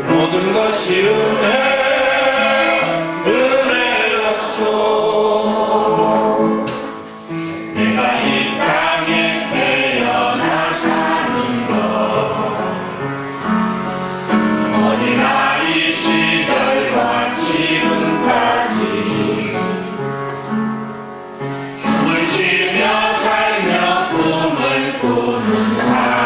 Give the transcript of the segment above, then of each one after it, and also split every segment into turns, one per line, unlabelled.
모든 것이 은혜였소. 내가 이 땅에 태어나 사는 것 어린아이 시절과 지금까지 숨을 쉬며 살며 꿈을 꾸는 삶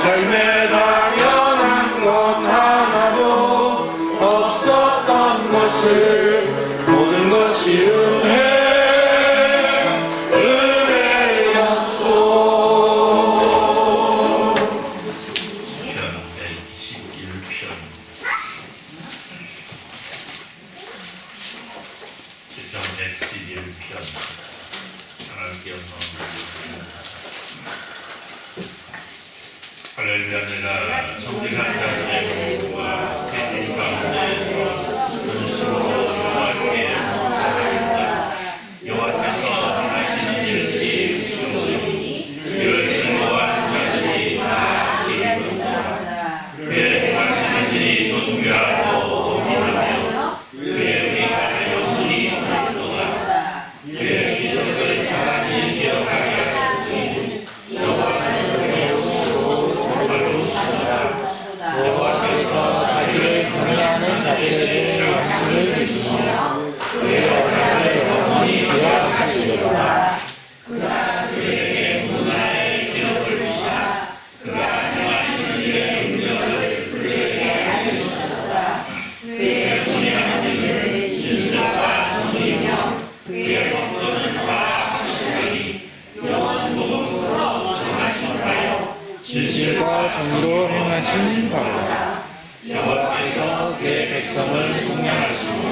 삶에 당연한 건 하나도 없었던 것을 모든 것이 은혜였소.
편 121편 시편 111편 하나님께 영광을 할렐루야. 내가 성직한 자들의 공부와 태중 가운데서 순수로 여호와께 감사하리이다. 여호와께서 하시는 일들이 충실히 그를 즐거워하는 자들이 다 이루었다. 그의 행하시는 일이 존귀하고 오미하며 그의 의가 영원히 살도다. 그의 기적을 사람이 기억하게 하시니 여호와께서 자기를 경외하는 자들에게 양식을 주시며 그의 언약을 영원히 기억하시리로다. 그가 그에게 문화의 기억을 주사 그가 행하시는 일의 능력을 그에게 알려주시리로다. 그의 손이 하는 일은 진실과 정의이며 그의 법도는 다 확실하니 영원토록 정하신 바요 진실과 정의로 행하신 바로다. 여호와께서 그의 백성을 속량하시며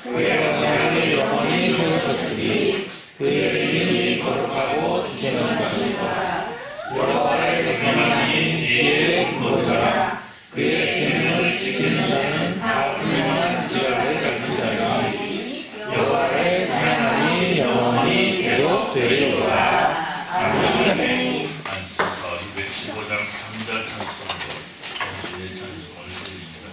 그의 언약을 영원히 세우셨으니 그의 이름이 거룩하고 주제는 것이다. 여호와를 경외하는 지혜의 근본이라. 그의 계명을 지키는 자는 다 분명한 지각을 갖는 자이니 여호와를 사랑하니 영원히 계속되리로다. 아멘. 215장 3절 찬송으로 정신의 찬송을 드립니다.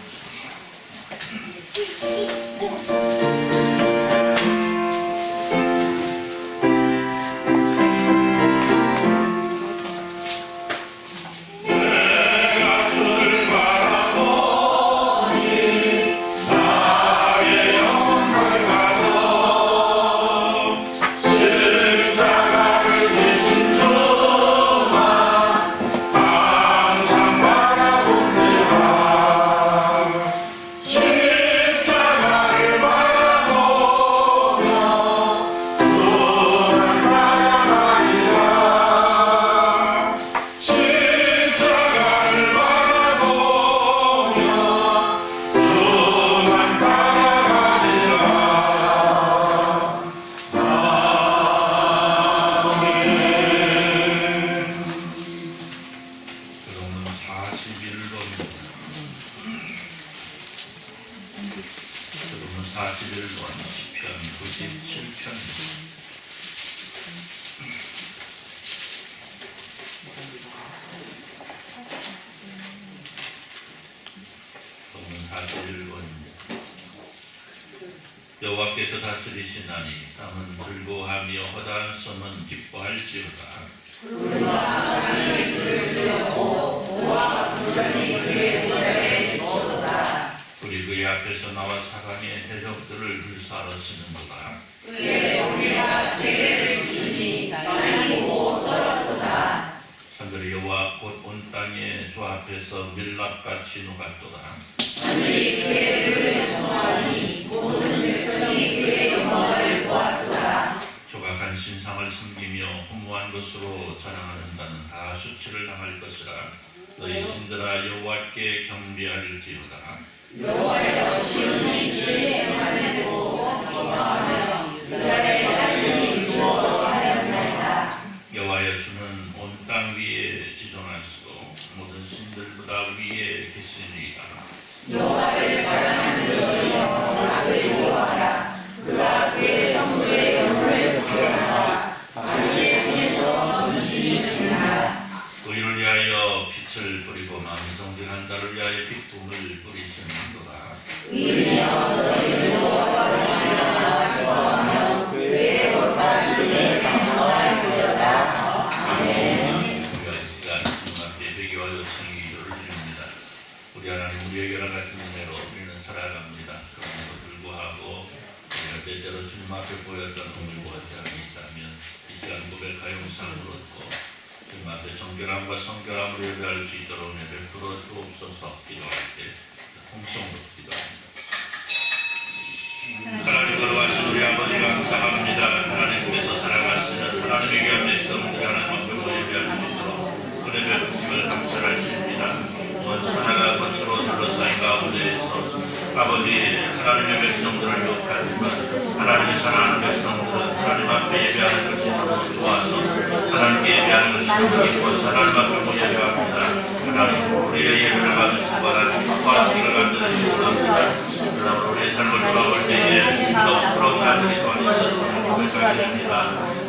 41번입니다. 여러분 41번 시편 97편입니다. 여러분 41번입니다. 여호와께서 다스리시나니 땅은 즐거워하며 허다한 섬은 기뻐할지어다. 우리 그의 앞에서 나와 사방의 해적들을 불사르시는도다. 산들이 여호와 곧 온 땅의 주 앞에서 밀랍같이 녹았도다. 조각한 신상을 섬기며 허무한 것으로 자랑하는 자는 다 수치를 당할 것이라. 너희 신들아 여호와께 경배할지어다.
여호와여 시온이 주의 생활을 기뻐하며 그날에 달리니 주어하였나이다.
여호와여 주는 온 땅 위에 지존하시고 모든 신들보다 위에 계시니이다.
여호와를 사랑하는 너희여 악을 미워하라. 그가 그의 성도의 영혼을 구원하사 바위의 손에서 건지시느니라.
의인을 위하여 빛을 뿌리고 마음이 정직한 자를 위하여 기쁨을 뿌리시는도다.
의인이여 너희는 여호와와 기뻐하며 그의 법과 이름에 감사할지어다. 아멘.
우리가 이 시간 주님 앞에 회개와 요청의 기도를 드립니다. 우리 하나님 우리에게 여러 가지 문제로 우리는 살아갑니다. 그럼에도 불구하고 우리가 때때로 주님 앞에 보였던 우물과 사랑이 있다면 이 시간 고백하여 영상을 얻고 주님 앞에 정결함과 성결함을 예배할 수 있도록 은혜 베풀어 주옵소서. 기도할 때 통성으로 기도합니다. 하나님 걸어가신 우리 아버지 감사합니다. 하나님께서 살아가시는 하나님에게 하는 성들이 하나님 앞에 예배할 수 있도록 은혜 베푸심을 감사하십니다. 먼 하나가 것으로 둘러싸인 가운데에서 아버지 하나님의 백성들을 욕하지만 하나님의 사랑하는 백성들은 하나님 앞에 예배하는 것이 너무 좋아서 하나님께 예배하는 것이 너무 기뻐서 하나님 앞에 예배합니다. 하나님 우리의 예배를 받으시고 하나님 기뻐하시기를 만드시고 합니다. 그러나 우리의 삶을 돌아볼 때에 너무 부러운 날들이 많이 있어서 고백하게 됩니다.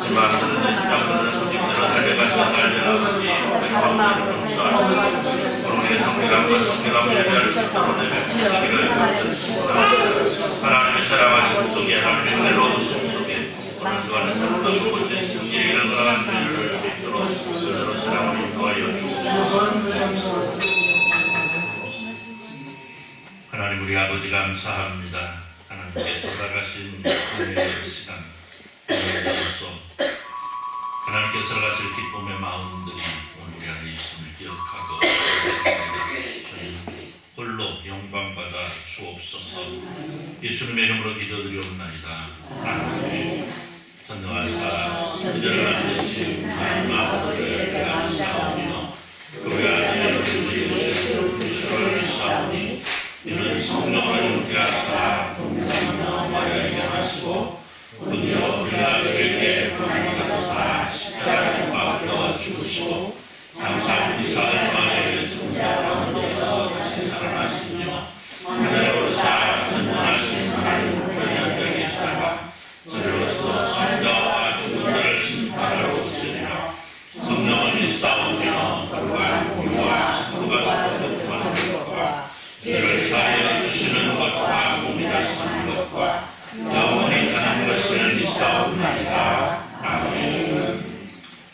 지금 앞서는 시장들은 소식들은 달려가시는 날들 아버지 백성들을 용서하시고 우리의 성결함과 성결함을 예배할 수 있도록 내뱉으시기를 감사드립니다. 하나님의 사랑하신 속에 하나님의 은혜로우신 속에 오늘 또한 삶과 두 번째 승리를 걸어간 일을 믿도록 스스로 사랑을 인도하여 주옵소서. 하나님 우리 아버지 감사합니다. 하나님께서 돌아가신 은혜의 시간 은혜로서 하나님께서 살아가실 기쁨의 마음들이 오늘 우리 안에 있음을 기억하고 저희 홀로 영광받아 주옵소서. 예수님의 이름으로 기도드리옵나이다. 아멘. 전능하사 그들을 만드신 하나님 아버지를 감사하며 그의 아들 우리 예수 그리스도를 믿사오니 이는 성령을 잉태하사 동정하며 마리아에게 하시고 곧이어 우리가 그에게 구원을 받으사 십자가에 못 박혀 죽으시고 장사한 이사를 만에 성자 가운데서 다시 살아나시며 하늘에 오르사 전능하신 하나님 편향되어 계시다가 저리로서 성자와 죽은 자를 심판하러 오시리라. 성령을 믿사오며 그가 공과 사도가 소속하는 것과 죄를 사하여 주시는 것과 몸이 다시는 것과 영원히 사는 것을 믿사옵나이다. 아멘.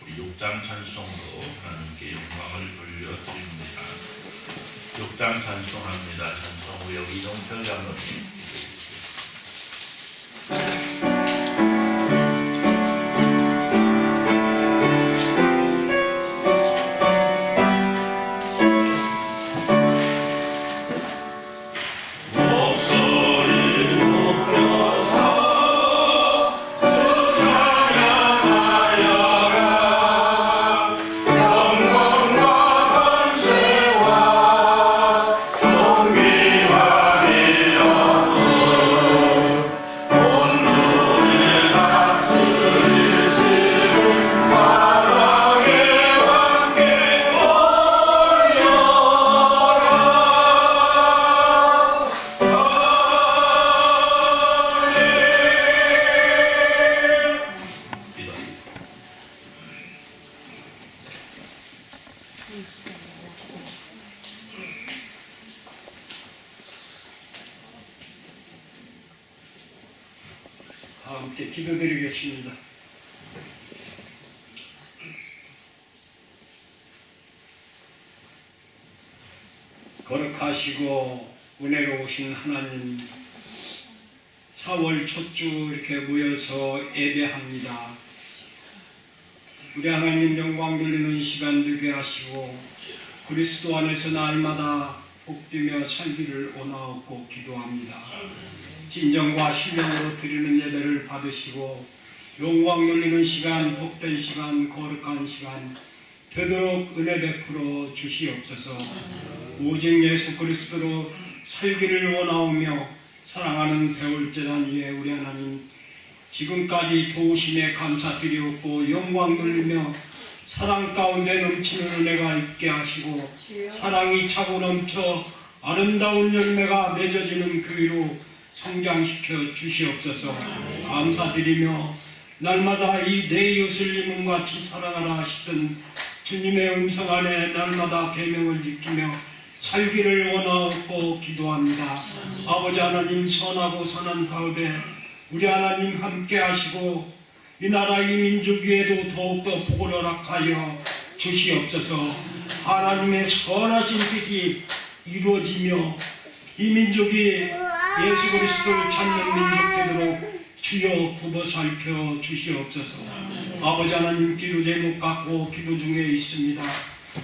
우리 6장 찬송으로 하나님께 영광을 돌려드립니다. 6장 찬송합니다. 찬송 후에 이동철 장로님
영광과 번세와 존귀와 일영
함께 기도드리겠습니다. 거룩하시고 은혜로우신 하나님, 4월 첫 주 이렇게 모여서 예배합니다. 우리 하나님 영광 돌리는 시간 되게 하시고 그리스도 안에서 날마다 복되며 살기를 원하옵고 기도합니다. 진정과 신령으로 드리는 예배를 받으시고 영광 돌리는 시간, 복된 시간, 거룩한 시간 되도록 은혜 베풀어 주시옵소서. 오직 예수 그리스도로 살기를 원하오며 사랑하는 배울제단 위에 우리 하나님 지금까지 도우심에 감사드리옵고 영광 돌리며 사랑 가운데 넘치는 은혜가 있게 하시고 사랑이 차고 넘쳐 아름다운 열매가 맺어지는 교회로 성장시켜 주시옵소서. 감사드리며 날마다 이 내 이웃을 이몸같이 사랑하라 하시던 주님의 음성 안에 날마다 계명을 지키며 살기를 원하옵고 기도합니다. 아버지 하나님, 선하고 선한 가운데 우리 하나님 함께 하시고 이 나라 이 민족 위에도 더욱더 복을 허락하여 주시옵소서. 하나님의 선하신 뜻이 이루어지며 이 민족이 예수 그리스도를 찾는 민족 되도록 주여 굽어 살펴 주시옵소서. 아버지 하나님, 기도 제목 갖고 기도 중에 있습니다.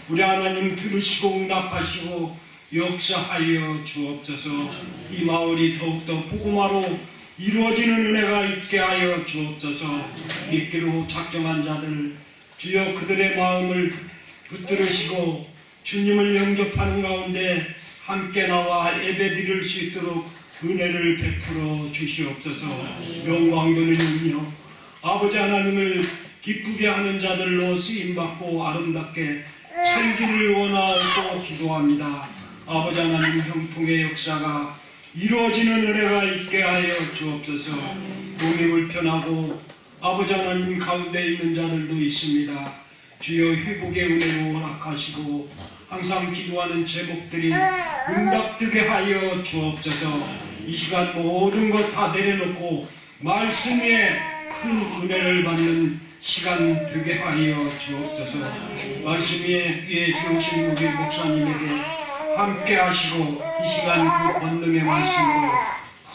우리 하나님 들으시고 응답하시고 역사하여 주옵소서. 이 마을이 더욱더 복음화로 이루어지는 은혜가 있게 하여 주옵소서. 믿기로 작정한 자들 주여 그들의 마음을 붙들으시고 주님을 영접하는 가운데 함께 나와 예배드릴 수 있도록 은혜를 베풀어 주시옵소서. 영광 돌리는요 아버지 하나님을 기쁘게 하는 자들로 쓰임받고 아름답게 살기를 원하고 기도합니다. 아버지 하나님, 형통의 역사가 이루어지는 은혜가 있게 하여 주옵소서. 몸이 불편하고 아버지 하나님 가운데 있는 자들도 있습니다. 주여 회복의 은혜로 허락하시고 항상 기도하는 제목들이 응답되게 하여 주옵소서. 이 시간 모든 것 다 내려놓고 말씀 위에 큰 은혜를 받는 시간 되게 하여 주옵소서. 말씀 위에 세우신 우리 목사님에게 함께 하시고 이 시간 그 권능의 말씀으로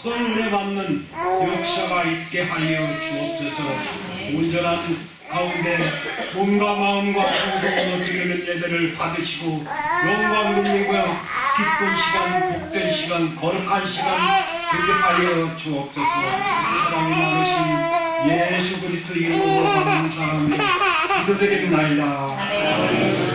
큰 은혜 받는 역사가 있게 하여 주옵소서. 온전한 가운데 몸과 마음과 정성으로 드리는 예배를 받으시고 영광 돌리고 기쁜 시간, 복된 시간, 거룩한 시간 되게 하여 주옵소서. 사랑이 많으신 예수 그리스도 이름으로 감사하며 기도드립나이다.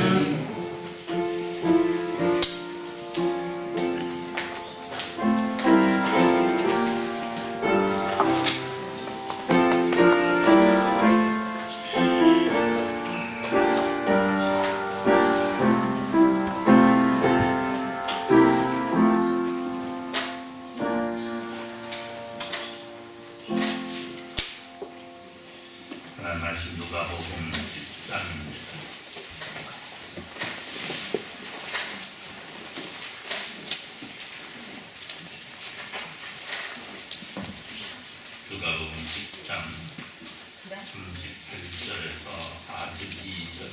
말씀 누가복음 10장입니다. 누가복음 10장 38절에서 42절.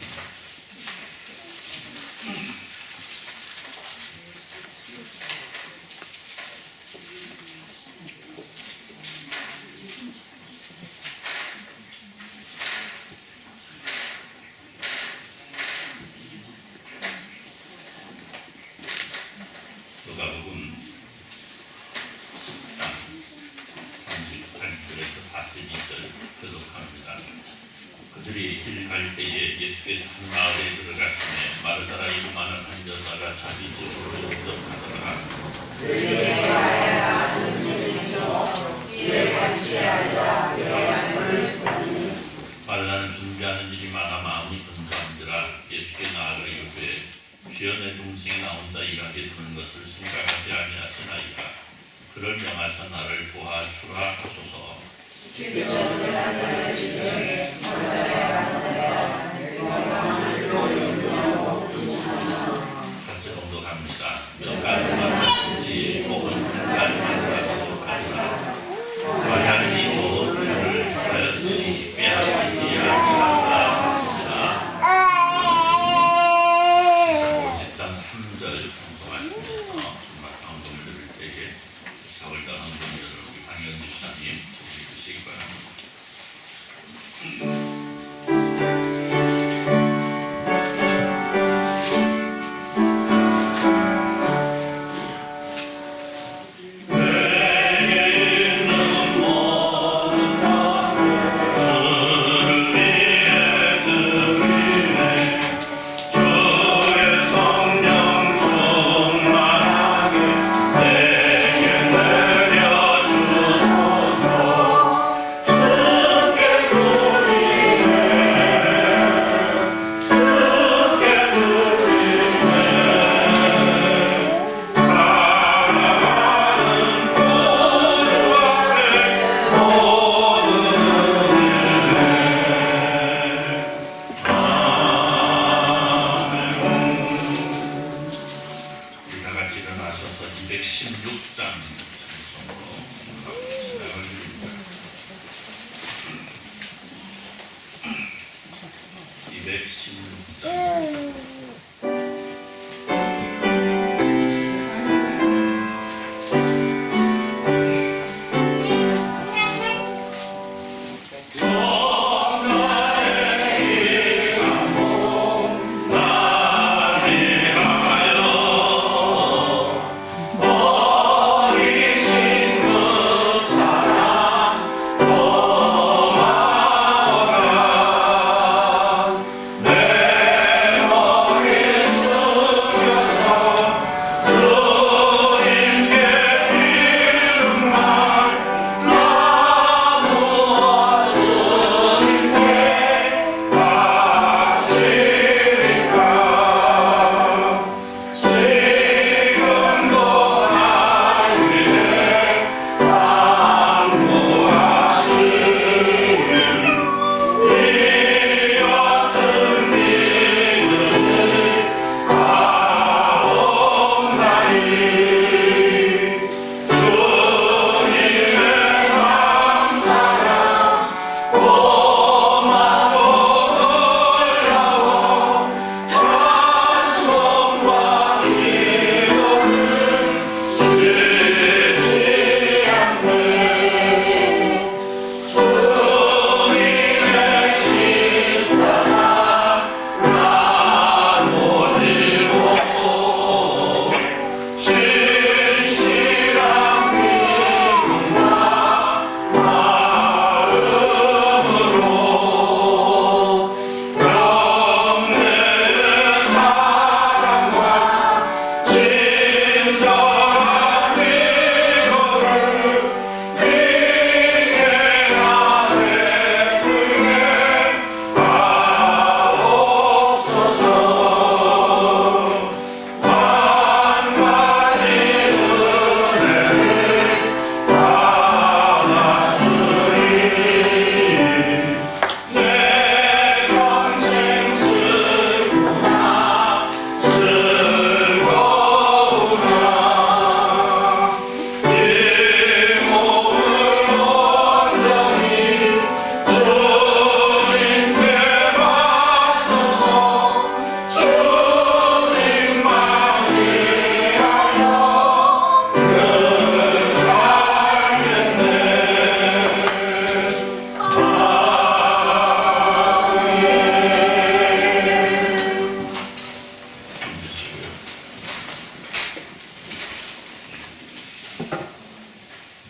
누가복음 10장 38절에서 42절 교독합니다. 그들이 길 갈 때에 예수께서 한 마을에 들어가시매 마르다라 이름하는 한 여자가 자기 집으로 영접하더라. 말라는 준비하는 일이 많아 마음이 분주한지라 예수께 나아가 이르되 주여 내 동생이 나 혼자 일하게 두는 것을 생각하지 아니하시나이까. 그를 명하사 나를 도와주라 하소서. 같이 공독합니다. 몇 가지만 하든지 혹은 한 가지만 하라고 하리라. 말하니 곧 주를 216장 찬송으로 진행을 드립니다. 216장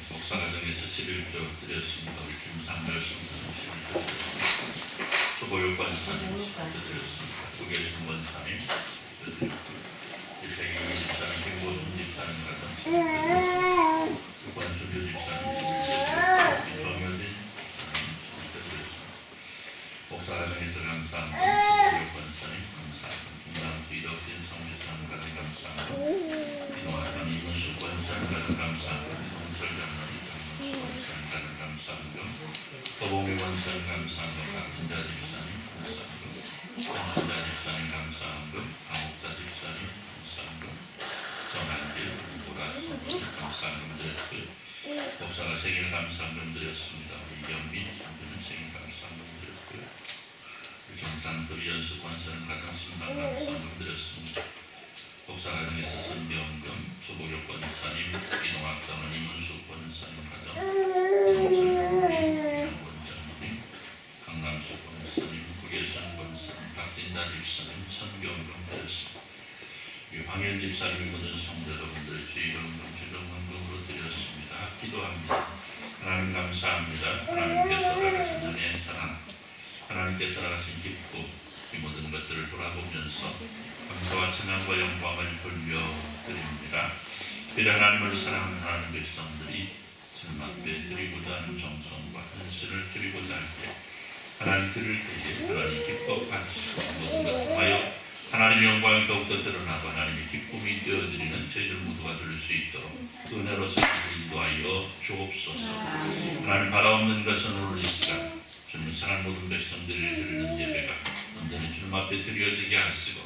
목사가정에서 11조 드렸습니다. 우리 김상렬 선생님 11조 조보육관 사님 10조 드렸습니다. 구계신 원사님 10조 드렸고 일생의 집사님 김보순 집사님 같은 10조 드렸습니다. 육관수교 집사님 11조 드렸고 조명진 집사님 10조 드렸습니다. 목사가정에서 감사합니다. 조보육관 사님 감사합니다. 김남수 이덕진 성교사님 같은 감사합니다. 이동학관 이문숙 권사님 같은 감사합니다. 원산 감사합니다. 도봉이 원산 감사합니다. 강진자 집사님 감사합니다. 권순자 집사님 감사합니다. 강옥자 집사님 감사합니다. 정한길 보라선 감사합니다. 목사가 생일 감사합니다 드렸습니다. 이경민 선생님 생일 감사합니다 드렸고요. 정상섭 연수 권사님 가정 신방 감사합니다 드렸습니다. 목사가정에서 선병금 주보육 권사님 이동학당은 이문숙 권사님 가정 이동철 권장님 강남수 권사님 구계선 권사님 박진자 집사님 선병금 드렸습니다. 황현 집사님 모든 성도 여러분들의 주의금금 주정금금으로 드렸습니다. 기도합니다. 하나님 감사합니다. 하나님께서 나가신 은혜의 사랑 하나님께서 나가신 기쁨 이 모든 것들을 돌아보면서 감사와 찬양과 영광을 돌려드립니다. 그래 하나님을 사랑하는 하나님 백성들이 주님 앞에 드리고자 하는 정성과 헌신을 드리고자 할 때 하나님 들을 때에 하나님 기뻐 받으시고 모든 것을 통하여 하나님의 영광이 더욱더 드러나고 하나님의 기쁨이 되어드리는 저희들 모두가 될 수 있도록 은혜로서 인도하여 주옵소서. 하나님 바라옵는 것은 오늘 이 시간 주님 사랑 모든 백성들이 드리는 예배가 온전히 주님 앞에 드려지게 하시고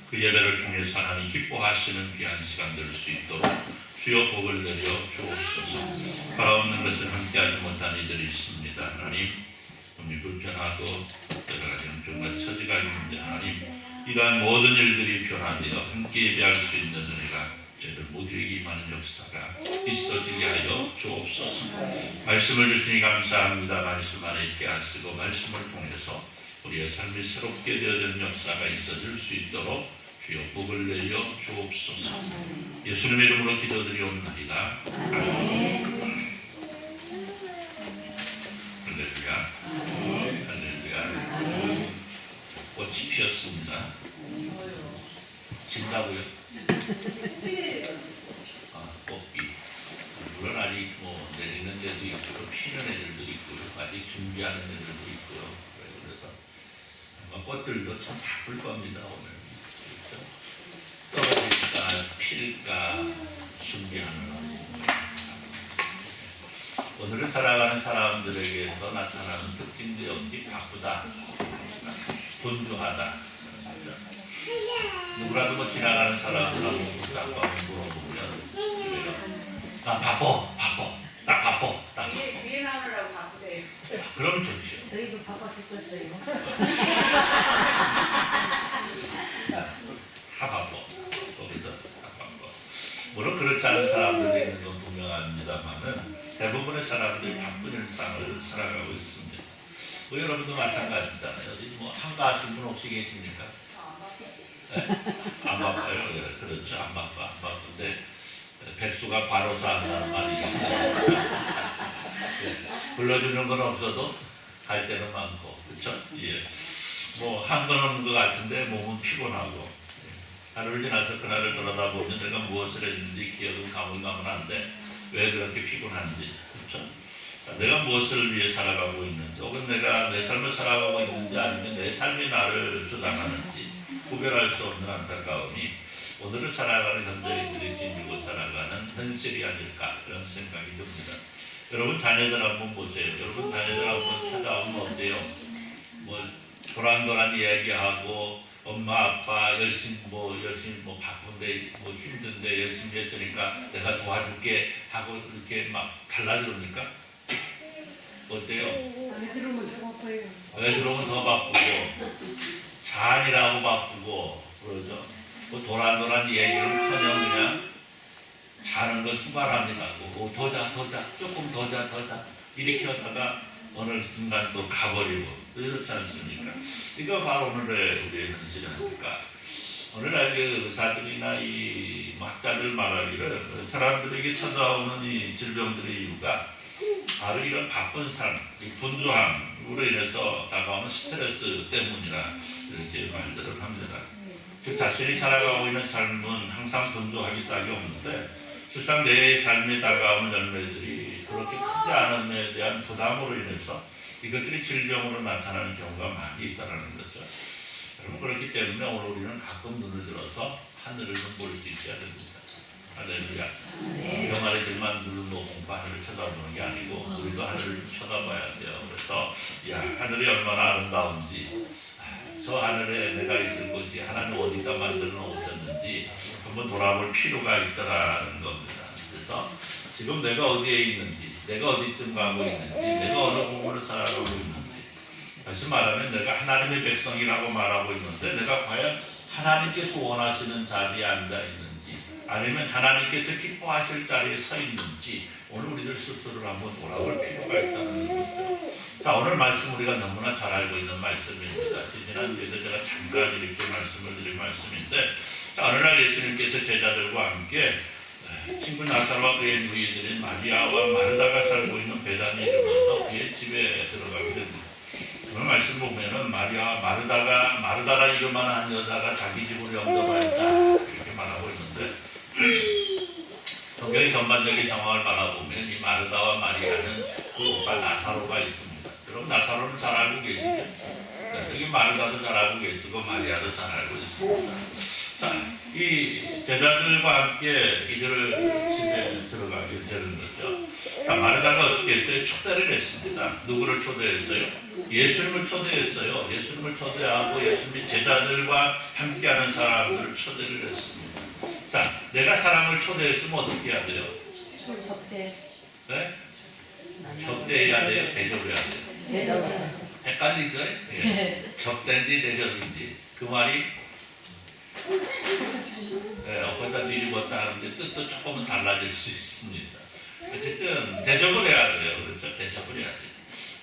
그 예배를 통해서 하나님 기뻐하시는 귀한 시간 될 수 있도록 주여 복을 내려 주옵소서. 바라옵는 것을 함께하지 못한 이들이 있습니다. 하나님, 몸이 불편하고 여러 가지 형편과 처지가 있는데 하나님, 이러한 모든 일들이 변화되어 함께 예배할 수 있는 은혜가 저희들 모두에게 임하는 역사가 있어지게 하여 주옵소서. 말씀을 주시니 감사합니다. 말씀 안에 있게 하시고 말씀을 통해서 우리의 삶이 새롭게 되어지는 역사가 있어질 수 있도록 주여 복을 내려 주옵소서. 예수님의 이름으로 기도드리옵나이다. 아멘. 할렐루야. 할렐루야. 꽃이 피었습니다. 진다고요? 꽃비. 물론 아직 내리는 데도 있고 피는 애들도 있고요. 아직 준비하는 애들도 있고요. 그래서 아마 꽃들도 참 바쁠 겁니다. 오늘. 그렇죠? 떨어질까 필까 준비하는 오늘을 살아가는 사람들에게서 나타나는 특징도 역시 바쁘다, 분주하다. 누구라도 지나가는 사람들하고 물어보면 나 바빠.
위에 나오느라고 바쁘대요.
그럼 좋죠.
저희도 바빠 죽겠어요.
다 바빠. 거기서 다 바빠. 물론 그렇지 않은 사람들이 있는 건 분명합니다만은 대부분의 사람들이 바쁜 일상을 살아가고 있습니다. 여러분도 마찬가지잖아요. 어디 한가하신 분 혹시 계십니까? 네? 안 바빠요. 네, 그렇죠. 안 바쁜데 백수가 바로서 한다는 말이 있습니다. 네. 불러주는 건 없어도 갈 때는 많고, 그렇죠? 예. 한 건 없는 것 같은데 몸은 피곤하고, 하루를 지나서 그날을 돌아다 보면 내가 무엇을 했는지 기억은 가물가물한데 왜 그렇게 피곤한지, 그렇죠? 내가 무엇을 위해 살아가고 있는지, 혹은 내가 내 삶을 살아가고 있는지, 아니면 내 삶이 나를 주장하는지 구별할 수 없는 안타까움이 오늘을 살아가는 현대인들이 지니고 살아가는 현실이 아닐까, 그런 생각이 듭니다. 여러분 자녀들 한번 보세요. 여러분 자녀들 한번 찾아오면 어때요? 도란도란 이야기하고 엄마 아빠 열심히 바쁜데 힘든데 열심히 했으니까 내가 도와줄게 하고 이렇게 막 달라들으니까 어때요? 왜 들어오면 더 바쁘고 잔이라고 바쁘고 그러죠. 도란도란 얘기는커녕 그냥 자는 거 수발합니다. 더 자, 조금 더 자 이렇게 하다가 어느 순간 또 가버리고 그렇지 않습니까? 이거 바로 오늘의 우리의 현실이 아닙니까? 오늘날 의사들이나 이 학자들 말하기를 사람들에게 찾아오는 이 질병들의 이유가 바로 이런 바쁜 삶, 이 분주함으로 인해서 다가오는 스트레스 때문이라 이렇게 말들을 합니다. 그 자신이 살아가고 있는 삶은 항상 분주하기 짝이 없는데 실상 내 삶에 다가오는 열매들이 그렇게 크지 않음에 대한 부담으로 인해서 이것들이 질병으로 나타나는 경우가 많이 있다는 거죠. 여러분 그렇기 때문에 오늘 우리는 가끔 눈을 들어서 하늘을 좀 볼 수 있어야 됩니다. 할렐루야. 병아리들만 눈을 놓고 하늘을 쳐다보는 게 아니고 우리도 하늘을 쳐다봐야 돼요. 그래서 하늘이 얼마나 아름다운지, 저 하늘에 내가 있을 곳이 하나님 어디다 만들어 놓으셨는지 한번 돌아볼 필요가 있다라는 겁니다. 그래서 지금 내가 어디에 있는지, 내가 어디쯤 가고 있는지, 내가 어느 부분을 살아가고 있는지, 다시 말하면 내가 하나님의 백성이라고 말하고 있는데 내가 과연 하나님께서 원하시는 자리에 앉아 있는지, 아니면 하나님께서 기뻐하실 자리에 서 있는지 오늘 우리들 스스로를 한번 돌아볼 필요가 있다는 거죠. 자, 오늘 말씀 우리가 너무나 잘 알고 있는 말씀입니다. 지난주에도 제가 잠깐 이렇게 말씀을 드린 말씀인데, 자, 어느 날 예수님께서 제자들과 함께 친구 나사로와 그의 누이들인 마리아와 마르다가 살고 있는 베다니에 들어서 그의 집에 들어가게 됩니다. 오늘 말씀 보면은 마리아와 마르다라 이름만 한 여자가 자기 집으로 영접하였다 이렇게 말하고 있는데, 성경의 전반적인 상황을 바라보면 이 마르다와 마리아는 그 오빠 나사로가 있습니다. 여러분 나사로는 잘 알고 계시죠? 네, 여기 마르다도 잘 알고 계시고 마리아도 잘 알고 있습니다. 자, 이 제자들과 함께 이들을 집에 들어가게 되는 거죠. 자, 마르다가 어떻게 했어요? 초대를 했습니다. 누구를 초대했어요? 예수님을 초대했어요. 예수님을 초대하고 예수님이 제자들과 함께하는 사람들을 초대를 했습니다. 자, 내가 사람을 초대했으면 어떻게 해야 돼요?
접대.
네? 접대해야 돼요? 대접해야 돼요?
대접.
헷갈리죠? 예. 접대인지 대접인지 그 말이 엎었다 뒤집었다 하는데 뜻도 조금은 달라질 수 있습니다. 어쨌든 대접을 해야 돼요. 그렇죠? 대접을 해야 돼요.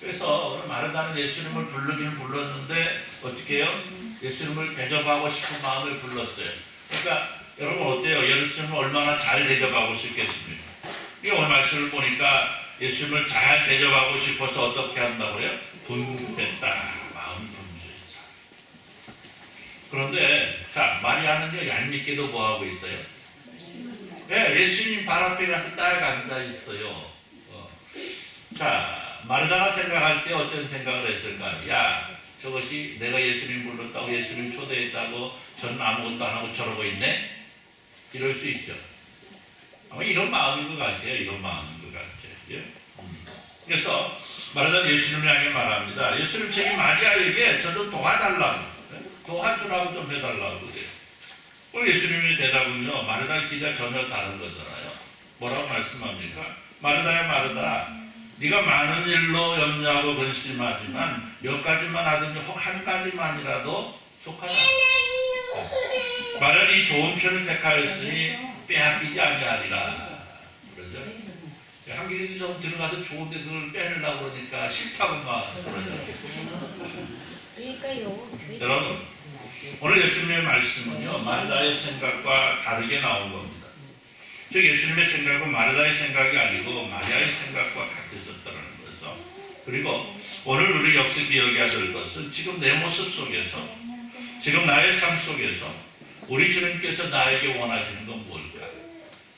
그래서 오늘 마르다는 예수님을 부르기는 불렀는데 어떻게 해요? 예수님을 대접하고 싶은 마음을 불렀어요. 그러니까 여러분 어때요? 예수님을 얼마나 잘 대접하고 싶겠습니까? 이 오늘 말씀을 보니까 예수님을 잘 대접하고 싶어서 어떻게 한다고요? 분했다. 마음 분주했다. 그런데 자 마리아는요 얄밉게도 뭐하고 있어요? 네, 예수님 발 앞에 가서 딱 앉아 있어요. 자 마르다가 생각할 때 어떤 생각을 했을까요? 야 저것이 내가 예수님 불렀다고 예수님 초대했다고 저는 아무것도 안 하고 저러고 있네? 이럴 수 있죠. 아마 이런 마음인 것 같아요. 이런 마음인 것 같아요. 예? 그래서 마르다는 예수님을 향해 말합니다. 예수님 저기 마리아에게 저 좀 도와달라고 도와주라고 좀 해달라고 그래요. 오늘 예수님의 대답은요 마르다의 기가 전혀 다른 거잖아요. 뭐라고 말씀합니까? 마르다야 마르다 네가 많은 일로 염려하고 근심하지만 몇 가지만 하든지 혹 한 가지만이라도 속하다. 마른 이 좋은 편을 택하였으니 빼앗기지 아니하리라. 그러죠? 한길이 좀 들어가서 좋은데 그걸 빼내려고 그러니까 싫다고 막 그러죠. 여러분 오늘 예수님의 말씀은요 마르다의 생각과 다르게 나온 겁니다. 즉 예수님의 생각은 마르다의 생각이 아니고 마리아의 생각과 같으셨다는 거죠. 그리고 오늘 우리 역시 기억해야 될 것은 지금 내 모습 속에서 지금 나의 삶 속에서 우리 주님께서 나에게 원하시는 건 뭘까?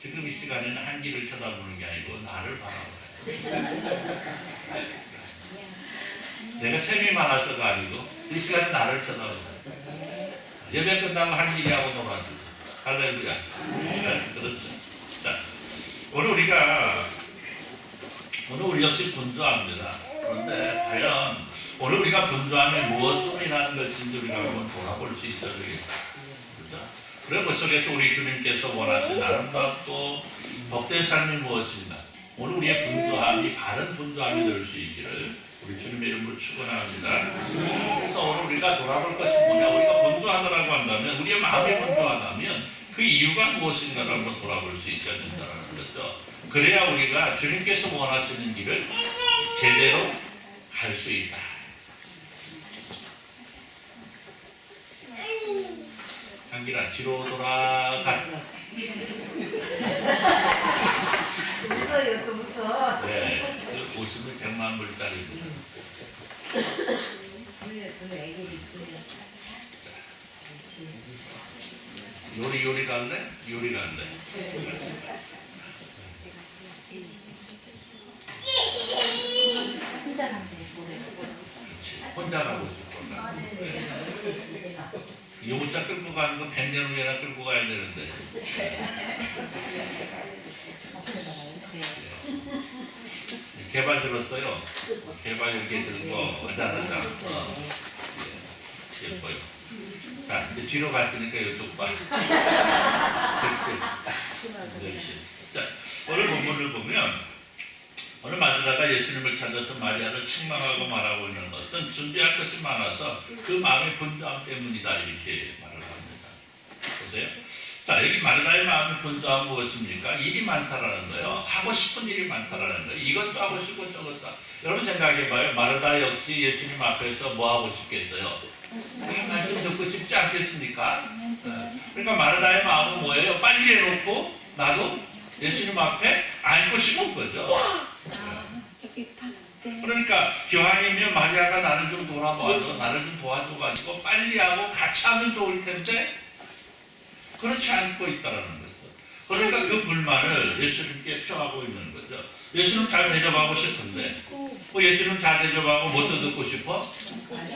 지금 이 시간에는 한길을 쳐다보는 게 아니고 나를 바라봐요. 내가 셈이 많아서가 아니고 이 시간에 나를 쳐다보는 예배 끝나고 한길이하고 놀아주고 할렐루야. 네, 그렇죠. 자, 오늘 우리 역시 분주합니다. 그런데 과연 오늘 우리가 분주함이 무엇이라는 것인지 우리가 한번 돌아볼 수 있어야 되겠다. 그렇죠? 그리고 그 속에서 우리 주님께서 원하시는 아름답고 복된 삶이 무엇인가? 오늘 우리의 분주함이 바른 분주함이 될 수 있기를 우리 주님의 이름으로 축원합니다. 그래서 오늘 우리가 돌아볼 것이 뭐냐? 우리가 분주하다라고 한다면 우리의 마음이 분주하다면 그 이유가 무엇인가를 한번 돌아볼 수 있어야 된다는 거죠. 그래야 우리가 주님께서 원하시는 길을 제대로 갈 수 있다. 한길아 뒤로 돌아가.
무서워.
네, 그 웃음이 100만 불짜리입니다. 요리 갈래? 요리 갈래?
혼자 간대.
그렇지. 혼자 가고 싶어. 요자 끌고 가는 거 100년 후에나 끌고 가야 되는데. 개발 들었어요. 개발 이렇게 들고 하자하자. 예뻐요. 자, 이제 뒤로 갔으니까 이쪽 봐. 자, 오늘 본문을 보면 오늘 마르다가 예수님을 찾아서 마리아를 책망하고 말하고 있는 것은 준비할 것이 많아서 그 마음의 분주함 때문이다 이렇게 말을 합니다. 보세요. 자, 여기 마르다의 마음의 분주함은 무엇입니까? 일이 많다라는 거예요. 하고 싶은 일이 많다라는 거예요. 이것도 하고 싶고 저것도. 여러분 생각해봐요. 마르다 역시 예수님 앞에서 뭐 하고 싶겠어요? 말씀 듣고 싶지 않겠습니까? 그러니까 마르다의 마음은 뭐예요? 빨리 해놓고 나도 예수님 앞에 앉고 싶은 거죠. 그러니까 기왕이면 마리아가 나를 좀 돌아봐줘, 나를 좀 도와줘가지고 빨리 하고 같이 하면 좋을 텐데 그렇지 않고 있다라는 거죠. 그러니까 그 불만을 예수님께 표하고 있는 거죠. 예수님 잘 대접하고 싶은데 예수님 잘 대접하고 뭣도 듣고 싶어?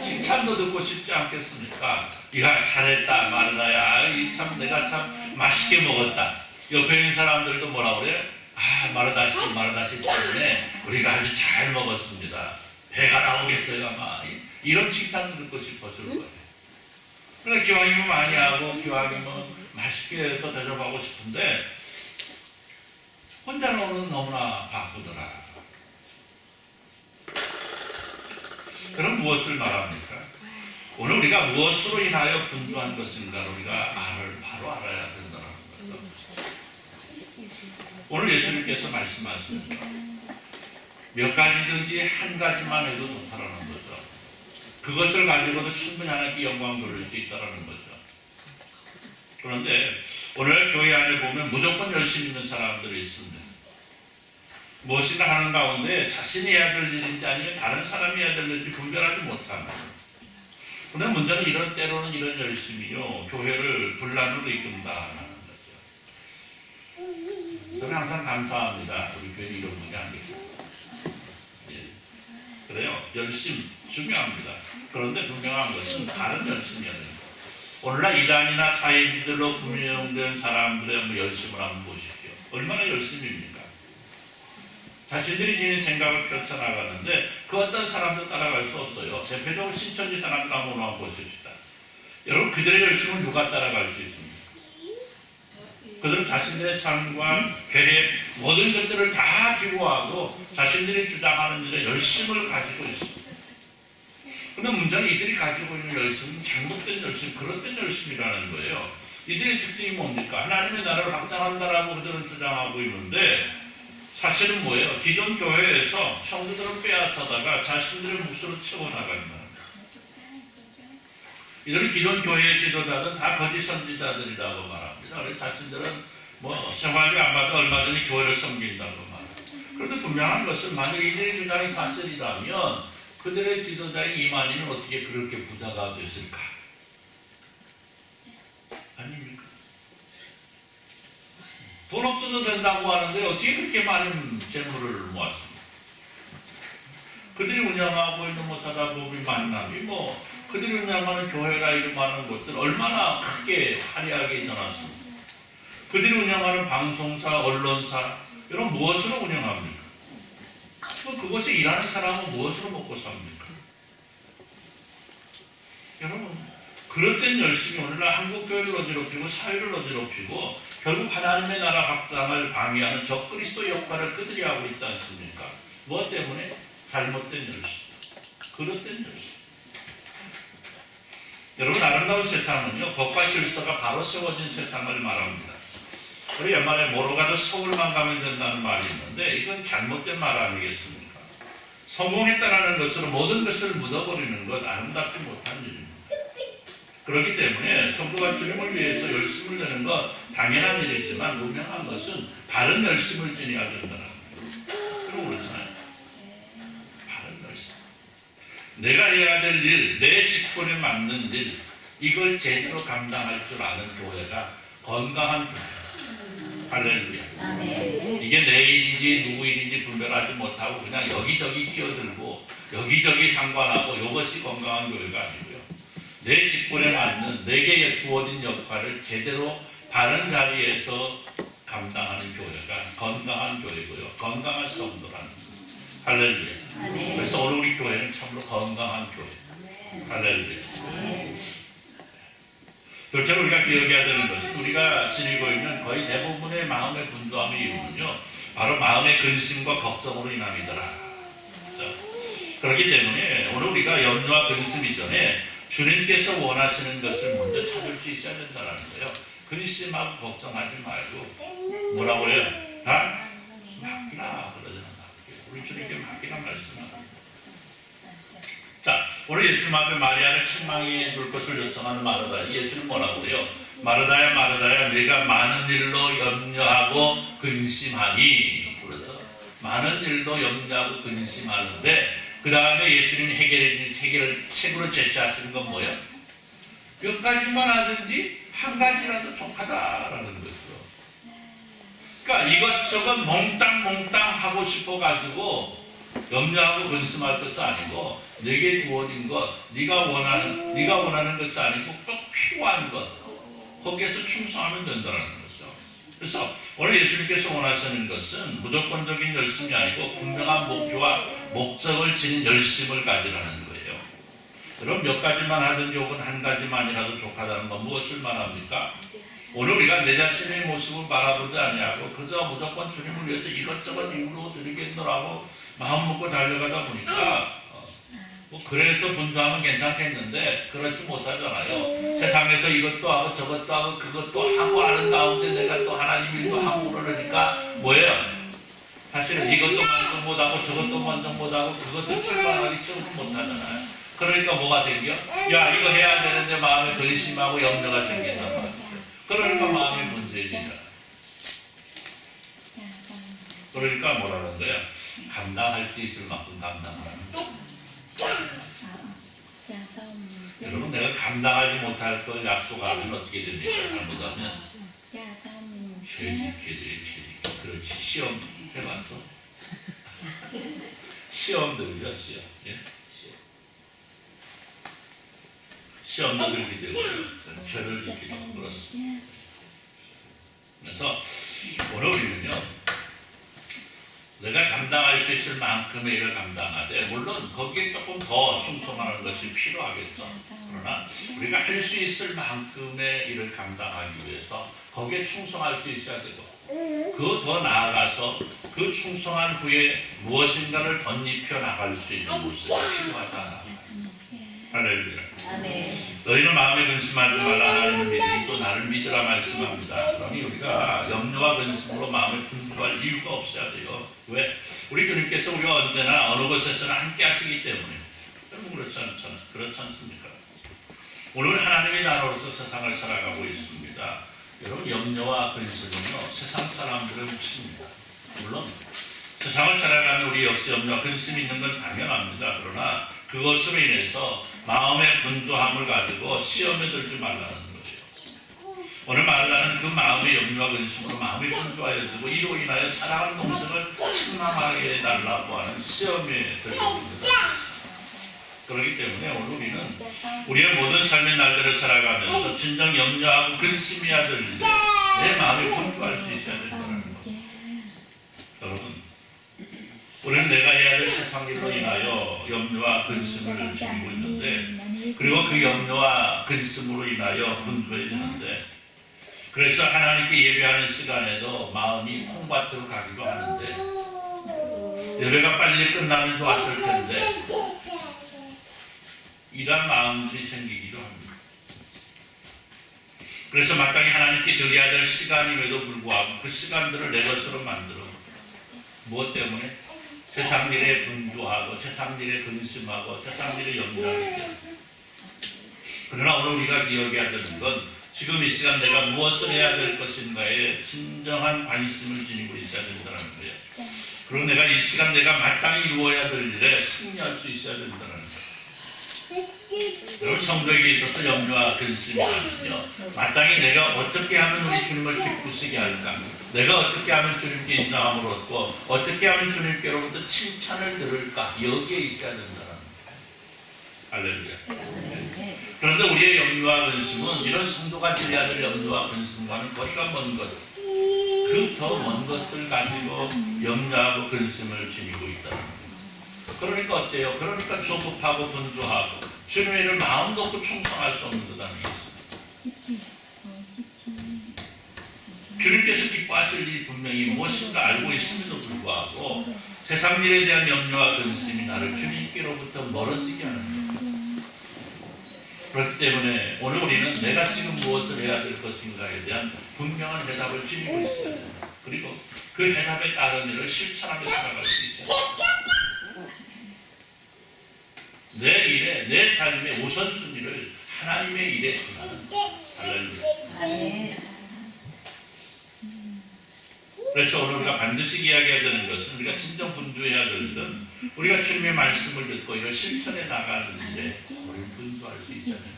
칭찬도 듣고 싶지 않겠습니까? 야 잘했다 마르다야. 참 내가 참 맛있게 먹었다. 옆에 있는 사람들도 뭐라 그래요? 아 마르다씨 때문에 우리가 아주 잘 먹었습니다. 배가 나오겠어요 아마. 이런 칭찬도 듣고 싶었을 거예요. 그러니까 기왕이면 많이 하고 기왕이면 맛있게 해서 대접하고 싶은데 혼자로는 너무나 바쁘더라. 그럼 무엇을 말합니까? 오늘 우리가 무엇으로 인하여 분주한 것인가를 우리가 말을 바로 알아야 된다는 거죠. 오늘 예수님께서 말씀하시는 것, 몇 가지든지 한 가지만 해도 좋다라는 거죠. 그것을 가지고도 충분히 하나님께 영광 돌릴 수 있다는 거죠. 그런데 오늘 교회 안에 보면 무조건 열심히 있는 사람들이 있습니다. 무엇인가 하는 가운데 자신이 해야 될 일인지 아니면 다른 사람이 해야 될 일인지 분별하지 못하는. 그런데 문제는 때로는 이런 열심이요, 교회를 분란으로 이끈다는 거죠. 저는 항상 감사합니다. 우리 교회는 이런 분이 안 계십니다. 그래요. 열심 중요합니다. 그런데 분명한 것은 다른 열심이어야 됩니다. 오늘날 이단이나 사이비들로 구명된 사람들의 열심을 한번 보십시오. 얼마나 열심입니까? 자신들이 지닌 생각을 펼쳐나가는데 그 어떤 사람도 따라갈 수 없어요. 대표적으로 신천지 사람들 한번 보십시다. 여러분, 그들의 열심을 누가 따라갈 수 있습니까? 그들은 자신들의 삶과 계획, 모든 것들을 다 뒤로하고 자신들이 주장하는 일에 열심을 가지고 있습니다. 그런데 문제는 이들이 가지고 있는 열심은 잘못된 열심, 그릇된 열심이라는 거예요. 이들의 특징이 뭡니까? 하나님의 나라를 확장한다라고 그들은 주장하고 있는데 사실은 뭐예요? 기존 교회에서 성도들을 빼앗아다가 자신들의 몫으로 채워나간다. 이들은 기존 교회의 지도자들은 다 거짓 선지자들이라고 말합니다. 그래서 자신들은 생활비 안 받아 얼마든지 교회를 섬긴다고 말합니다. 그런데 분명한 것은 만약 이들의 주장이 사실이라면 그들의 지도자인 이만희는 어떻게 그렇게 부자가 됐을까? 아닙니까? 돈 없어도 된다고 하는데 어떻게 그렇게 많은 재물을 모았습니까? 그들이 운영하고 있는 사다법인 만남이 그들이 운영하는 교회라 이름하는 것들 얼마나 크게 화려하게 일어났습니다. 그들이 운영하는 방송사, 언론사 이런 무엇으로 운영합니까? 그것에 일하는 사람은 무엇으로 먹고 삽니까? 여러분, 그릇된 열심이 오늘날 한국교회를 어지럽히고 사회를 어지럽히고 결국 하나님의 나라 확장을 방해하는 적그리스도 역할을 그들이 하고 있지 않습니까? 무엇 때문에? 잘못된 열심, 그릇된 열심. 여러분, 아름다운 세상은요, 법과 질서가 바로 세워진 세상을 말합니다. 우리 옛말에 뭐로 가도 서울만 가면 된다는 말이 있는데 이건 잘못된 말 아니겠습니까? 성공했다는 것으로 모든 것을 묻어버리는 것 아름답지 못한 일입니다. 그렇기 때문에 성도가 주님을 위해서 열심을 내는 것 당연한 일이지만 분명한 것은 바른 열심을 지녀야 된다는 거예요. 그럼 그렇잖아요. 바른 열심. 내가 해야 될 일, 내 직분에 맞는 일, 이걸 제대로 감당할 줄 아는 교회가 건강한 교회. 할렐루야. 이게 내 일인지 누구 일인지 분별하지 못하고 그냥 여기저기 끼어들고 여기저기 상관하고 이것이 건강한 교회가 아니고요. 내 직분에 맞는 내게 주어진 역할을 제대로 바른 자리에서 감당하는 교회가 건강한 교회고요. 건강한 성도라는 거예요. 할렐루야. 그래서 오늘 우리 교회는 참으로 건강한 교회. 할렐루야. 둘째로 우리가 기억해야 되는 것은 우리가 지니고 있는 거의 대부분의 마음의 분주함의 이유는요, 바로 마음의 근심과 걱정으로 인함이더라. 그렇기 때문에 오늘 우리가 염려와 근심 이전에 주님께서 원하시는 것을 먼저 찾을 수 있어야 된다는 거예요. 근심하고 걱정하지 말고 뭐라고 해요? 다 맡기라 그러잖아요. 우리 주님께 맡기란 말씀합니다. 자, 오늘 예수님 앞에 마리아를 책망해 줄 것을 요청하는 마르다. 예수님 뭐라고 그래요? 마르다야 마르다야 내가 많은 일로 염려하고 근심하니. 그래서 많은 일로 염려하고 근심하는데 그 다음에 예수님이 해결을 책으로 제시하시는 건 뭐예요? 몇 가지만 하든지 한 가지라도 족하다라는 거죠. 그러니까 이것저것 몽땅 하고 싶어가지고 염려하고 근심할 것이 아니고 내게 주어진 것, 네가 원하는 것이 아니고 꼭 필요한 것, 거기에서 충성하면 된다는 거죠. 그래서 오늘 예수님께서 원하시는 것은 무조건적인 열심이 아니고 분명한 목표와 목적을 지닌 열심을 가지라는 거예요. 여러분, 몇 가지만 하든지 혹은 한 가지만이라도 족하다는 건 무엇을 말합니까? 오늘 우리가 내 자신의 모습을 바라보지 아니하고 그저 무조건 주님을 위해서 이것저것 이루어 드리겠노라고 마음 먹고 달려가다 보니까 뭐 그래서 분주하면 괜찮겠는데 그렇지 못하잖아요. 세상에서 이것도 하고 저것도 하고 그것도 하고 하는 가운데 내가 또 하나님 일도 하고 그러니까 뭐예요? 사실은 이것도 먼저 못하고 저것도 먼저 못하고 그것도 출발하기 처음 못하잖아요. 그러니까 뭐가 생겨? 야 이거 해야 되는데 마음에 근심하고 염려가 생긴단 말이죠. 그러니까 마음이 분주해지잖아. 그러니까 뭐라는 거야? 감당할 수 있을 만큼 감당하는 거야. 여러분 내가 감당하지 못할 걸 약속하면 어떻게 됩니까? 잘못하면 죄짓게 그렇지. 시험 해봤어? 시험 들죠. 시험. 예? 시험도 들기 때문에 죄를 짓기도 그렇습니다. 그래서 오늘 우리는요 내가 감당할 수 있을 만큼의 일을 감당하되 물론 거기에 조금 더 충성하는 것이 필요하겠죠. 그러나 우리가 할 수 있을 만큼의 일을 감당하기 위해서 거기에 충성할 수 있어야 되고 그 더 나아가서 그 충성한 후에 무엇인가를 덧입혀 나갈 수 있는 모습이 필요하다. 할렐루야. 너희는 마음에 근심하지 말라. 하나님을 믿으니 또 나를 믿으라 말씀합니다. 그러니 우리가 염려와 근심으로 마음을 분주할 이유가 없어야 돼요. 왜? 우리 주님께서 우리가 언제나 어느 곳에서나 함께 하시기 때문에. 여러분 그렇지 않습니까? 오늘 하나님의 자녀로서 세상을 살아가고 있습니다. 여러분 염려와 근심은요 세상 사람들의 몫입니다. 물론 세상을 살아가면 우리 역시 염려와 근심이 있는 건 당연합니다. 그러나 그것으로 인해서 마음의 분주함을 가지고 시험에 들지 말라는 거예요. 오늘 말하는 그 마음의 염려와 근심으로 마음이 분주하여지고 이로 인하여 사랑하는 동생을 침망하게 해달라고 하는 시험에 들게 됩니다. 그렇기 때문에 오늘 우리는 우리의 모든 삶의 날들을 살아가면서 진정 염려하고 근심해야 될 일에 내 마음이 분주할 수 있어야 된다는 겁니다. 여러분 우리는 내가 해야 될 세상 일로 인하여 염려와 근심을 지니고 있는데 그리고 그 염려와 근심으로 인하여 분주해지는데 그래서 하나님께 예배하는 시간에도 마음이 콩밭으로 가기도 하는데 예배가 빨리 끝나면 좋았을 텐데 이런 마음들이 생기기도 합니다. 그래서 마땅히 하나님께 드려야 될 시간임에도 불구하고 그 시간들을 내 것으로 만들어 무엇 때문에? 세상 일에 분주하고 세상 일에 근심하고 세상 일에 염려하기 때문에. 그러나 오늘 우리가 기억해야 되는 건 지금 이 시간 내가 무엇을 해야 될 것인가에 진정한 관심을 지니고 있어야 된다는 거예요. 그리고 내가 이 시간 내가 마땅히 이루어야 될 일에 승리할 수 있어야 된다는 거예요. 여러분 성도에게 있어서 염려와 근심이면요 마땅히 내가 어떻게 하면 우리 주님을 기쁘시게 할까? 내가 어떻게 하면 주님께 인정함을 얻고 어떻게 하면 주님께로부터 칭찬을 들을까? 여기에 있어야 된다는 거예요. 할렐루야. 그런데 우리의 염려와 근심은 이런 성도가 지려야 될 염려와 근심과는 거리가 먼 것, 그 더 먼 것을 가지고 염려하고 근심을 지니고 있다는 거예요. 그러니까 어때요? 그러니까 조급하고 분주하고 주님의 일을 마음 놓고 충성할 수 없는 듯하는 게 있습니다. 주님께서 기뻐하실 일이 분명히 무엇인가 알고 있음에도 불구하고 세상 일에 대한 염려와 근심이 나를 주님께로부터 멀어지게 하는 거예요. 그렇기 때문에 오늘 우리는 내가 지금 무엇을 해야 될 것인가에 대한 분명한 대답을 지니고 있어야 됩니다. 그리고 그 대답에 따른 일을 실천하며 살아갈 수 있어야 됩니다. 내 일에, 내 삶의 우선순위를 하나님의 일에 두라는 할렐루야. 그래서 오늘 우리가 반드시 이야기해야 되는 것은 우리가 진정 분주해야 되는 우리가 주님의 말씀을 듣고 이걸 실천해 나가는 일에 우리는 분주할 수 있어야 됩니다.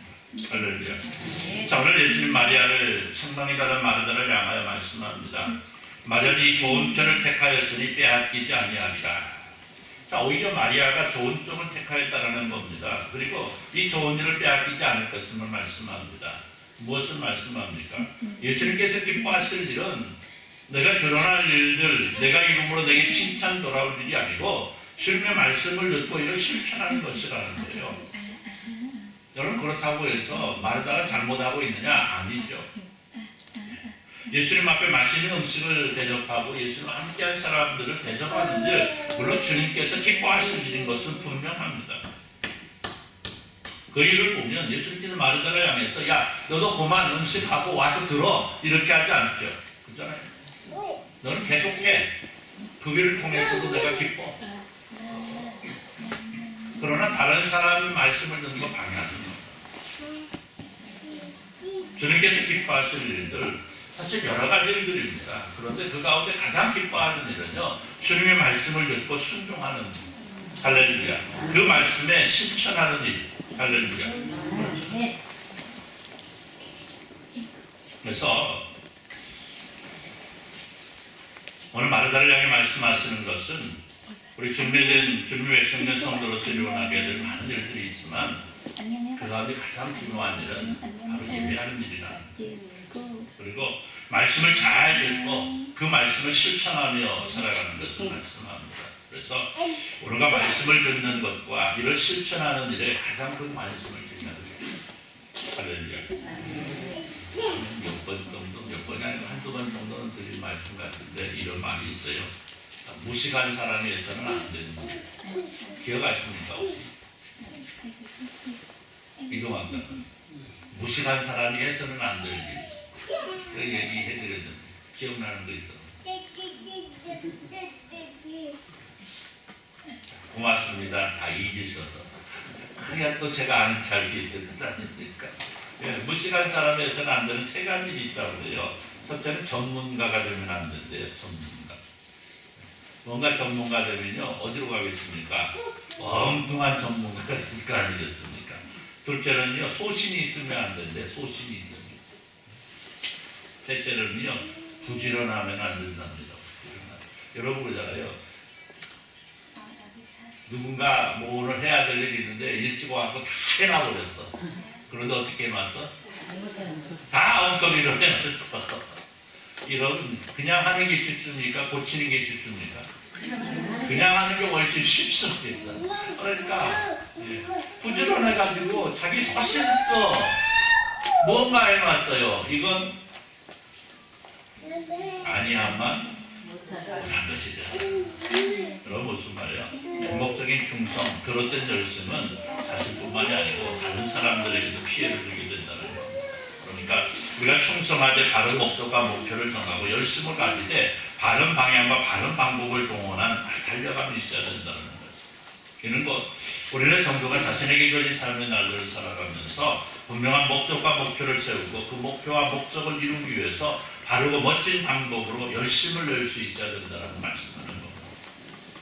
할렐루야. 자, 오늘 예수님 마리아를 책망에 달한 마르다를 향하여 말씀합니다. 마리아는 이 좋은 편을 택하였으니 빼앗기지 아니하리라. 자, 오히려 마리아가 좋은 쪽을 택하였다라는 겁니다. 그리고 이 좋은 일을 빼앗기지 않을 것임을 말씀합니다. 무엇을 말씀합니까? 예수님께서 기뻐하실 일은 내가 결혼할 일들, 내가 이름으로 내게 칭찬 돌아올 일이 아니고 주님의 말씀을 듣고 이걸 실천하는 것이라는 거예요. 여러분 그렇다고 해서 마르다가 잘못하고 있느냐? 아니죠. 예수님 앞에 맛있는 음식을 대접하고 예수님과 함께한 사람들을 대접하는데 물론 주님께서 기뻐하실 일인 것은 분명합니다. 그 일을 보면 예수님께서 마르다를 향해서 야 너도 그만 음식하고 와서 들어 이렇게 하지 않죠. 그렇잖아요. 너는 계속해. 그 일을 통해서도 내가 기뻐. 그러나 다른 사람 말씀을 듣는 거 방해하는 거예요. 주님께서 기뻐하실 일들 사실 여러 가지 일들입니다. 그런데 그 가운데 가장 기뻐하는 일은요 주님의 말씀을 듣고 순종하는 할렐루야. 그 말씀에 실천하는 일 할렐루야. 그렇죠. 그래서 오늘 마르다를 향해 말씀하시는 것은 우리 준비된 백성된 성도로서 일어나게 될 많은 일들이 있지만 그 가운데 가장 중요한 일은 바로 예배하는 일이라는 거예요. 그리고 말씀을 잘 듣고 그 말씀을 실천하며 살아가는 것을 말씀합니다. 그래서 우리가 말씀을 듣는 것과 이를 실천하는 일에 가장 큰 관심을 드립니다. 할렐루야. 몇 번이 아니고 한두 번 정도는 드린 말씀 같은데 이런 말이 있어요. 무식한 사람이 해서는 안 됩니다. 기억하십니까? 혹시? 이동학자 무식한 사람이 해서는 안 될 일. 그 얘기해드렸는데 기억나는 거 있어? 고맙습니다. 다 잊으셔서. 그래야 또 제가 아는 체 할 수 있을 것 아닙니까? 예, 무식한 사람이 해서는 안 되는 세 가지 있다고 해요. 첫째는 전문가가 되면 안 된대요. 전문가. 뭔가 전문가 되면요 어디로 가겠습니까? 엉뚱한 전문가가 될 거 아니겠습니까? 둘째는요 소신이 있으면 안 된대. 소신이 있으면. 셋째는요 부지런하면 안 된답니다. 여러분 그러잖아요. 누군가 뭐 오늘 해야 될 일이 있는데 일찍 와서 다 해놔버렸어. 그런데 어떻게 해놨어? 다 엉터리로 해놨어. 이런 그냥 하는 게 쉽습니까? 고치는 게 쉽습니까? 그냥 하는 게 훨씬 쉽습니다. 그러니까 부지런해가지고 자기 소신껏 뭔가 해놨어요. 이건 아니야만 못한 것이다. 그럼 무슨 말이야? 맹목적인 충성, 그릇된 열심은 자신뿐만이 아니고 다른 사람들에게도 피해를 주게 된다는 거. 그러니까 우리가 충성할 바른 목적과 목표를 정하고 열심을 가질 때 바른 방향과 바른 방법을 동원한 달려감이 있어야 된다는 거죠. 이런 것 우리는 성도가 자신에게 주어진 삶의 날들을 살아가면서 분명한 목적과 목표를 세우고 그 목표와 목적을 이루기 위해서 바르고 멋진 방법으로 열심을 낼 수 있어야 된다는 말씀하는 겁니다.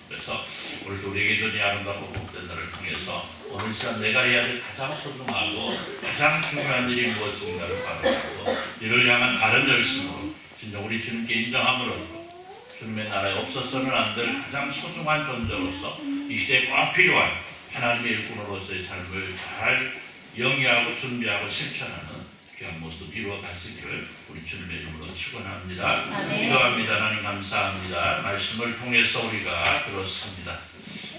그래서 오늘도 우리에게 주어진 아름답고 복된 날을 통해서 오늘 시간 내가 해야 될 가장 소중하고 가장 중요한 일이 무엇인가를 발견하고 이를 향한 바른 열심으로 진정 우리 주님께 인정함을 얻고 주님의 나라에 없어서는 안 될 가장 소중한 존재로서 이 시대에 꼭 필요한 하나님의 일꾼으로서의 삶을 잘 영위하고 준비하고 실천하는 귀한 모습 이루어갔으기를 우리 주님의 이름으로 축원합니다. 기도합니다. 하나님 감사합니다. 말씀을 통해서 우리가 들었습니다.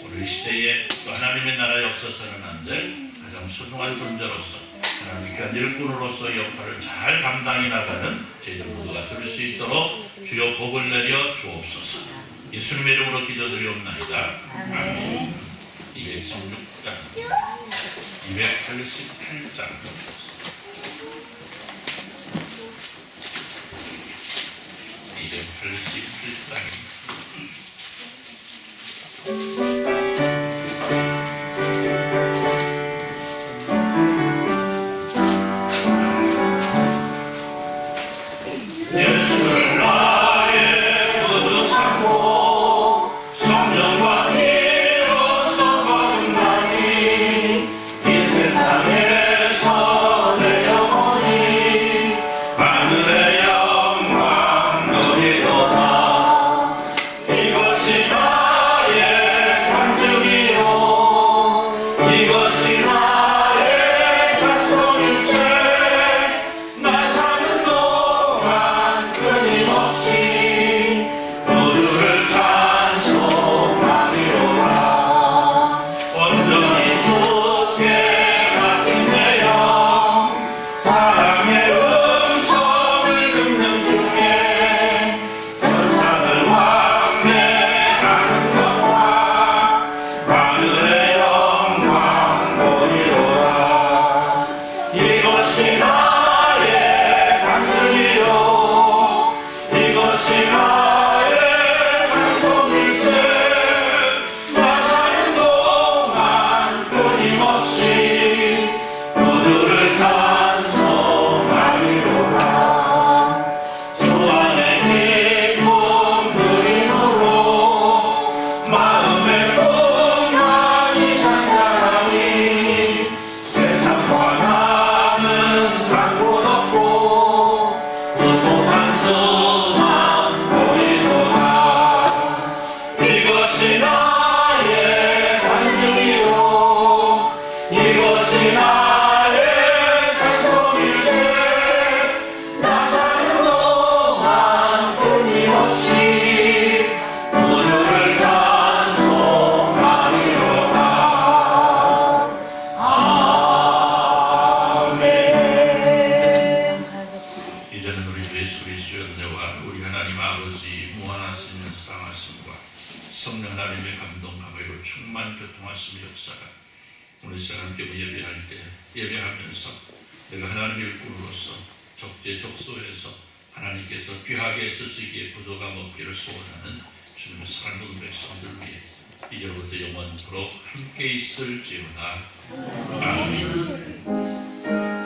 우리 시대에 또 하나님의 나라에 없어서는 안 될 가장 소중한 존재로서 하나님의 귀한 일꾼으로서의 역할을 잘 감당해 나가는 저희들 모두가 될 수 있도록 주여 복을 내려 주옵소서. 예수님의 이름으로 기도드리옵나이다. 아멘. 216장 288장 288장 예수를 나의 구주 삼고 성령과 이로써 거듭나니 이 세상에서 내 영혼이 하늘의 영광 누리도다. 은혜와 우리 하나님 아버지 무한하신 사랑하심과 성령 하나님의 감동 감회로 충만 교통하심의 역사가 오늘 시간 함께 예배할 때 예배하면서 내가 하나님의 일꾼으로서 적재적소에서 하나님께서 귀하게 쓰시기에 부족함 없기를 소원하는 주님의 사랑 모든 백성들 위해 이제부터 영원토록 함께 있을지어다. 아멘.